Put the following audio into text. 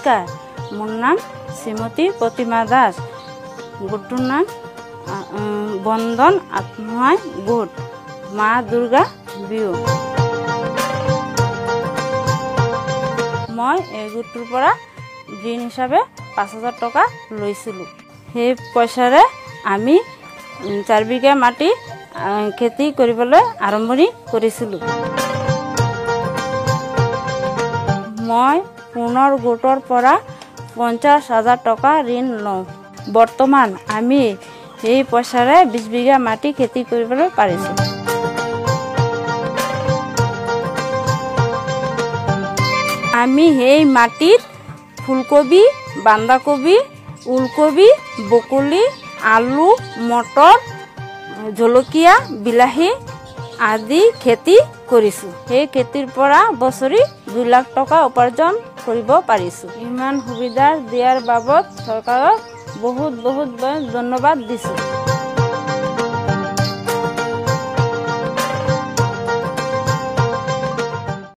নমস্কাৰ, মোৰ নাম শ্ৰীমতী প্ৰতিমা দাস। গোটটোৰ নাম বন্ধন আত্মসহায় গোট মা দুৰ্গা বিহু। মই এই গোটটোৰ পৰা ঋণ হিচাপে ৫,০০০ টকা লৈছিলোঁ। সেই পইচাৰে আমি ৪ বিঘা মাটি খেতি কৰিবলৈ আৰম্ভণি কৰিছিলোঁ। মই পুনৰ গোটৰ পৰা ৫০,০০০ টকা ঋণ লওঁ। বৰ্তমান আমি এই পইচাৰে ২০ বিঘা মাটি খেতি কৰিবলৈ পাৰিছোঁ। আমি সেই মাটিত ফুলকবি, বন্ধাকবি, ওলকবি, বকলি, আলু, মটৰ, জলকীয়া, বিলাহী আদি খেতি কৰিছোঁ। সেই খেতিৰ পৰা বছৰি ২ লাখ টকা উপাৰ্জন কৰিব পাৰিছোঁ। ইমান সুবিধা দিয়াৰ বাবদ চৰকাৰক বহুত ধন্যবাদ দিছোঁ।